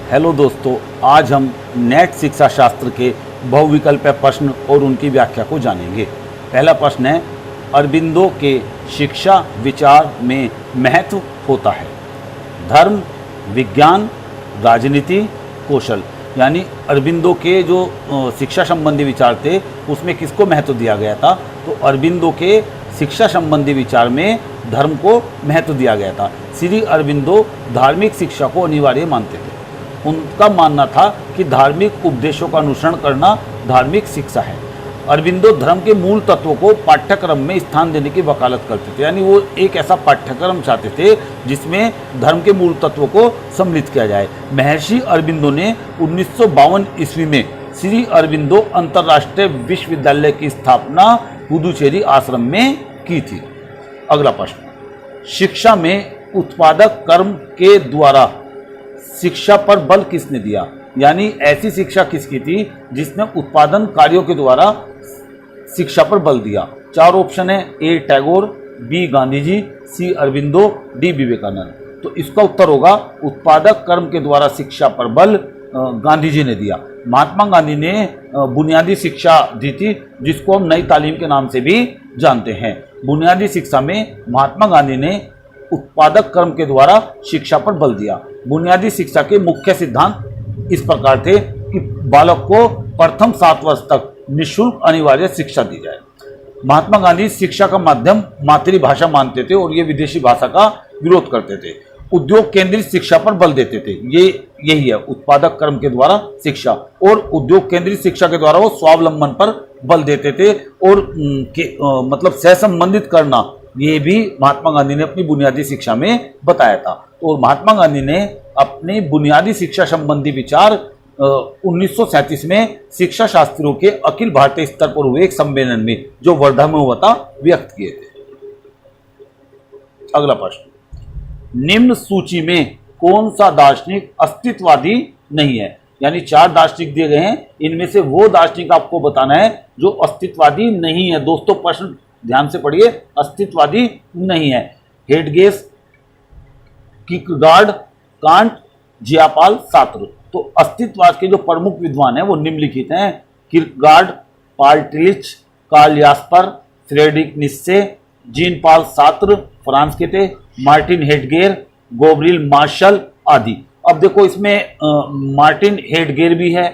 Hello दोस्तों, आज हम नेट शिक्षा शास्त्र के बहुविकल्पीय प्रश्न और उनकी व्याख्या को जानेंगे। पहला प्रश्न है, अरबिंदो के शिक्षा विचार में महत्व होता है धर्म, विज्ञान, राजनीति, कौशल। यानी अरबिंदो के जो शिक्षा संबंधी विचार थे उसमें किसको महत्व दिया गया था? तो अरबिंदो के शिक्षा संबंधी विचार में धर्म को महत्व दिया गया था। श्री अरबिंदो धार्मिक शिक्षा को अनिवार्य मानते थे। उनका मानना था कि धार्मिक उपदेशों का अनुसरण करना धार्मिक शिक्षा है। अरबिंदो धर्म के मूल तत्वों को पाठ्यक्रम में स्थान देने की वकालत करते थे। यानी वो एक ऐसा पाठ्यक्रम चाहते थे जिसमें धर्म के मूल तत्वों को सम्मिलित किया जाए। महर्षि अरबिंदो ने 1952 ईस्वी में श्री अरबिंदो अंतर्राष्ट्रीय विश्वविद्यालय की स्थापना पुदुचेरी आश्रम में की थी। अगला प्रश्न, शिक्षा में उत्पादक कर्म के द्वारा शिक्षा पर बल किसने दिया? यानी ऐसी शिक्षा किसकी थी जिसने उत्पादन कार्यों के द्वारा शिक्षा पर बल दिया? चार ऑप्शन है, ए टैगोर, बी गांधी जी, सी अरबिंदो, डी विवेकानंद। तो इसका उत्तर होगा उत्पादक कर्म के द्वारा शिक्षा पर बल गांधी जी ने दिया। महात्मा गांधी ने बुनियादी शिक्षा दी थी जिसको हम नई तालीम के नाम से भी जानते हैं। बुनियादी शिक्षा में महात्मा गांधी ने उत्पादक कर्म के द्वारा शिक्षा पर बल दिया। बुनियादी शिक्षा के मुख्य सिद्धांत इस प्रकार थे कि बालक को प्रथम 7 वर्ष तक निःशुल्क अनिवार्य शिक्षा दी जाए। महात्मा गांधी शिक्षा का माध्यम मातृभाषा मानते थे और ये विदेशी भाषा का विरोध करते थे। उद्योग केंद्रित शिक्षा पर बल देते थे। यही है उत्पादक कर्म के द्वारा शिक्षा। और उद्योग केंद्रित शिक्षा के द्वारा वो स्वावलंबन पर बल देते थे और मतलब सहसंबंधित करना, ये भी महात्मा गांधी ने अपनी बुनियादी शिक्षा में बताया था। और महात्मा गांधी ने अपनी बुनियादी शिक्षा संबंधी विचार 1937 में शिक्षा शास्त्रियों के अखिल भारतीय स्तर पर हुए एक सम्मेलन में जो वर्धा में हुआ था व्यक्त किए थे। अगला प्रश्न, निम्न सूची में कौन सा दार्शनिक अस्तित्ववादी नहीं है? यानी 4 दार्शनिक दिए गए हैं, इनमें से वो दार्शनिक आपको बताना है जो अस्तित्ववादी नहीं है। दोस्तों प्रश्न ध्यान से पढ़िए, अस्तित्ववादी नहीं है। हेडगेस, किरकेगार्ड, कांट, जियापाल, सार्त्र। तो अस्तित्ववाद के जो प्रमुख विद्वान हैं वो निम्नलिखित हैं: Kierkegaard, Paul Tillich, Karl Jaspers, Friedrich Nietzsche, Jean Paul Sartre France के थे, मार्टिन हेडगेर, गैब्रियल मार्शल आदि। अब देखो इसमें मार्टिन हेडगेर भी है,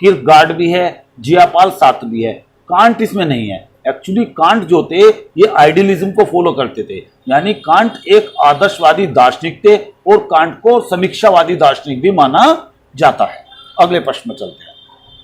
किरकेगार्ड भी है, जियापाल सार्त्र भी है, कांट इसमें नहीं है। एक्चुअली कांट जो थे ये आइडियलिज्म को फॉलो करते थे। यानी कांट एक आदर्शवादी दार्शनिक थे और कांट को समीक्षावादी दार्शनिक भी माना जाता है। अगले प्रश्न में चलते हैं।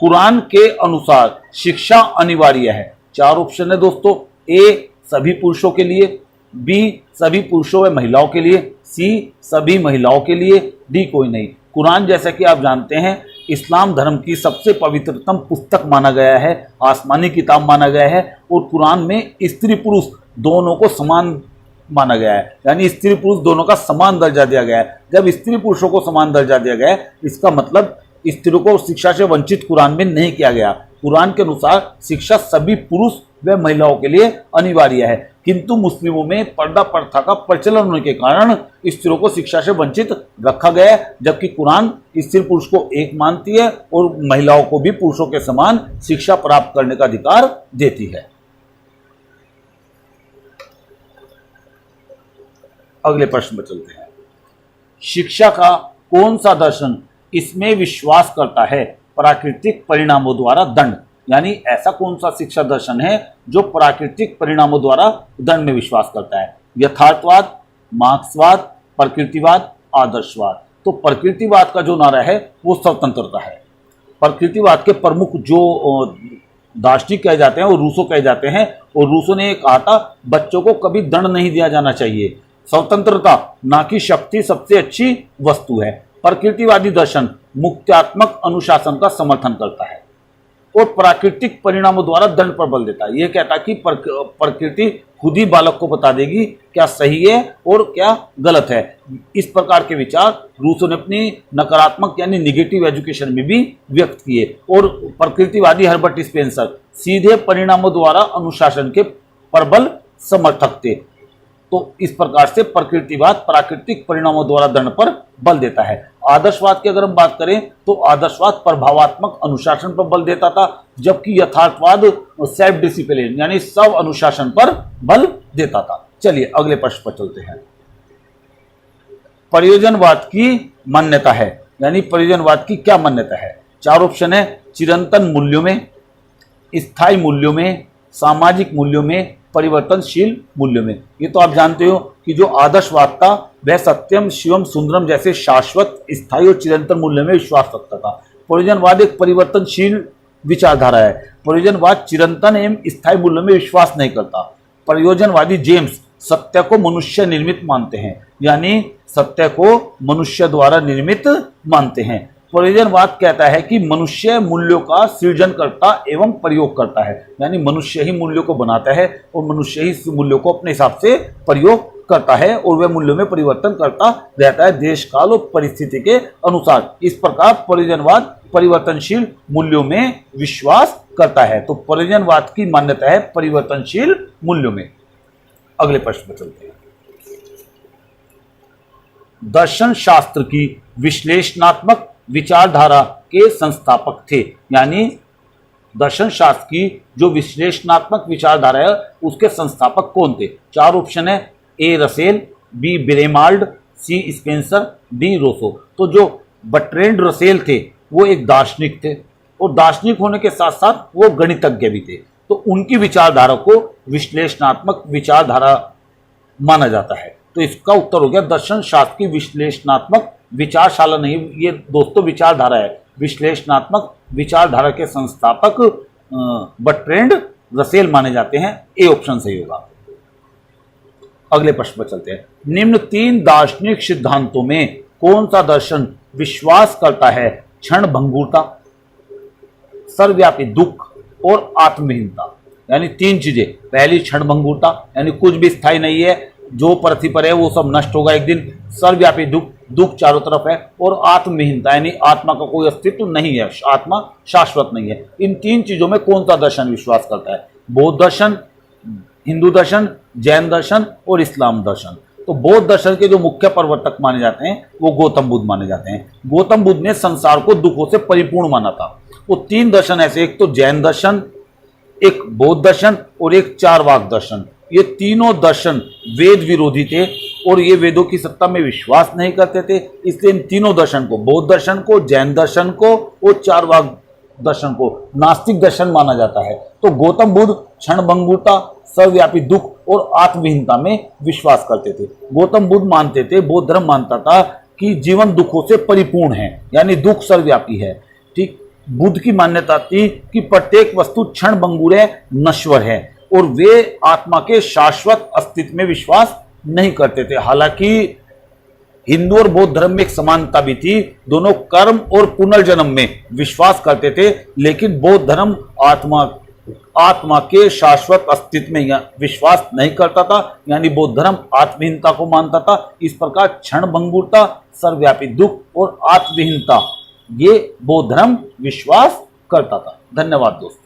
कुरान के अनुसार शिक्षा अनिवार्य है। 4 ऑप्शन है दोस्तों, ए सभी पुरुषों के लिए, बी सभी पुरुषों व महिलाओं के लिए, सी सभी महिलाओं के लिए, डी कोई नहीं। कुरान जैसा कि आप जानते हैं इस्लाम धर्म की सबसे पवित्रतम पुस्तक माना गया है, आसमानी किताब माना गया है। और कुरान में स्त्री पुरुष दोनों को समान माना गया है। यानी स्त्री पुरुष दोनों का समान दर्जा दिया गया है। जब स्त्री पुरुषों को समान दर्जा दिया गया है इसका मतलब स्त्रियों को शिक्षा से वंचित कुरान में नहीं किया गया। कुरान के अनुसार शिक्षा सभी पुरुष व महिलाओं के लिए अनिवार्य है, किंतु मुस्लिमों में पर्दा प्रथा का प्रचलन होने के कारण स्त्रियों को शिक्षा से वंचित रखा गया है, जबकि कुरान स्त्री पुरुष को एक मानती है और महिलाओं को भी पुरुषों के समान शिक्षा प्राप्त करने का अधिकार देती है। अगले प्रश्न में चलते हैं। शिक्षा का कौन सा दर्शन इसमें विश्वास करता है प्राकृतिक परिणामों द्वारा दंड? यानी ऐसा कौन सा शिक्षा दर्शन है जो प्राकृतिक परिणामों द्वारा दंड में विश्वास करता है? यथार्थवाद, मार्क्सवाद, प्रकृतिवाद, आदर्शवाद। तो प्रकृतिवाद का जो नारा है वो स्वतंत्रता है। प्रकृतिवाद के प्रमुख जो दार्शनिक कहे जाते हैं वो रूसो कहे जाते हैं और रूसो ने कहा था बच्चों को कभी दंड नहीं दिया जाना चाहिए। स्वतंत्रता ना कि शक्ति सबसे अच्छी वस्तु है। प्रकृतिवादी दर्शन मुक्त्यात्मक अनुशासन का समर्थन करता है और प्राकृतिक परिणामों द्वारा दंड पर बल देता है। यह कहता है कि प्रकृति खुद ही बालक को बता देगी क्या सही है और क्या गलत है। इस प्रकार के विचार रूसो ने अपनी नकारात्मक यानी निगेटिव एजुकेशन में भी व्यक्त किए। और प्रकृतिवादी हर्बर्ट स्पेंसर सीधे परिणामों द्वारा अनुशासन के प्रबल समर्थक थे। तो इस प्रकार से प्रकृतिवाद प्राकृतिक परिणामों द्वारा दंड पर बल देता है। आदर्शवाद की अगर हम बात करें तो आदर्शवाद प्रभावात्मक अनुशासन पर बल देता था, जबकि यथार्थवाद सेल्फ डिसिप्लिन यानी स्व अनुशासन पर बल देता था। चलिए अगले प्रश्न पर चलते हैं। प्रयोजनवाद की मान्यता है, यानी प्रयोजनवाद की क्या मान्यता है? 4 ऑप्शन है, चिरंतन मूल्यों में, स्थायी मूल्यों में, सामाजिक मूल्यों में, परिवर्तनशील मूल्यों में। ये तो आप जानते हो कि जो आदर्शवाद था वह सत्यम शिवम सुंदरम जैसे शाश्वत स्थायी और चिरंतन मूल्यों में विश्वास रखता था। प्रयोजनवाद एक परिवर्तनशील विचारधारा है। प्रयोजनवाद चिरंतन एवं स्थायी मूल्यों में विश्वास नहीं करता। प्रयोजनवादी जेम्स सत्य को मनुष्य निर्मित मानते हैं, यानी सत्य को मनुष्य द्वारा निर्मित मानते हैं। प्रयोजनवाद कहता है कि मनुष्य मूल्यों का सृजन करता एवं प्रयोग करता है, यानी मनुष्य ही मूल्यों को बनाता है और मनुष्य ही मूल्यों को अपने हिसाब से प्रयोग करता है और वह मूल्यों में परिवर्तन करता रहता है देश काल और परिस्थिति के अनुसार। इस प्रकार प्रयोजनवाद परिवर्तनशील मूल्यों में विश्वास करता है। तो प्रयोजनवाद की मान्यता है परिवर्तनशील मूल्यों में। अगले प्रश्न पर चलते हैं। दर्शन शास्त्र की विश्लेषणात्मक विचारधारा के संस्थापक थे, यानी दर्शन शास्त्र की जो विश्लेषणात्मक विचारधारा है उसके संस्थापक कौन थे? 4 ऑप्शन है, ए रसेल, बी ब्रेमाल्ड, सी स्पेंसर, डी रोसो। तो जो बर्ट्रैंड रसेल थे वो एक दार्शनिक थे और दार्शनिक होने के साथ साथ वो गणितज्ञ भी थे, तो उनकी विचारधारा को विश्लेषणात्मक विचारधारा माना जाता है। तो इसका उत्तर हो गया दर्शन शास्त्र की विश्लेषणात्मक विचारशाला नहीं, ये दोस्तों विचारधारा है। विश्लेषणात्मक विचारधारा के संस्थापक बर्ट्रैंड रसेल माने जाते हैं। ए ऑप्शन सही होगा। अगले प्रश्न पर चलते हैं। निम्न 3 दार्शनिक सिद्धांतों में कौन सा दर्शन विश्वास करता है क्षण भंगुरता, सर्वव्यापी दुख और आत्महीनता? यानी 3 चीजें। पहली क्षण भंगुरता, यानी कुछ भी स्थायी नहीं है, जो पृथ्वी पर है वो सब नष्ट होगा एक दिन। सर्वव्यापी दुख, दुख चारों तरफ है। और आत्महीनता यानी आत्मा का कोई अस्तित्व नहीं है, आत्मा शाश्वत नहीं है। इन 3 चीजों में कौन सा दर्शन विश्वास करता है? बौद्ध दर्शन, हिंदू दर्शन, जैन दर्शन और इस्लाम दर्शन। तो बौद्ध दर्शन के जो मुख्य प्रवर्तक माने जाते हैं वो गौतम बुद्ध माने जाते हैं। गौतम बुद्ध ने संसार को दुखों से परिपूर्ण माना था। वो 3 दर्शन ऐसे, एक तो जैन दर्शन, एक बौद्ध दर्शन और एक चारवाक दर्शन। ये तीनों दर्शन वेद विरोधी थे और ये वेदों की सत्ता में विश्वास नहीं करते थे। इसलिए इन तीनों दर्शन को, बौद्ध दर्शन को, जैन दर्शन को और चारवाक दर्शन को नास्तिक दर्शन माना जाता है। तो गौतम बुद्ध क्षण भंगुरता, सर्वव्यापी दुख और आत्महीनता में विश्वास करते थे। गौतम बुद्ध मानते थे, बौद्ध धर्म मानता था कि जीवन दुखों से परिपूर्ण है, यानी दुख सर्वव्यापी है। ठीक, बुद्ध की मान्यता थी कि प्रत्येक वस्तु क्षण भंगुर है, नश्वर है और वे आत्मा के शाश्वत अस्तित्व में विश्वास नहीं करते थे। हालांकि हिंदू और बौद्ध धर्म में एक समानता भी थी, दोनों कर्म और पुनर्जन्म में विश्वास करते थे, लेकिन बौद्ध धर्म आत्मा के शाश्वत अस्तित्व में विश्वास नहीं करता था, यानी बौद्ध धर्म आत्महीनता को मानता था। इस प्रकार क्षण भंगुरता, सर्वव्यापी दुख और आत्महीनता ये बौद्ध धर्म विश्वास करता था। धन्यवाद दोस्तों।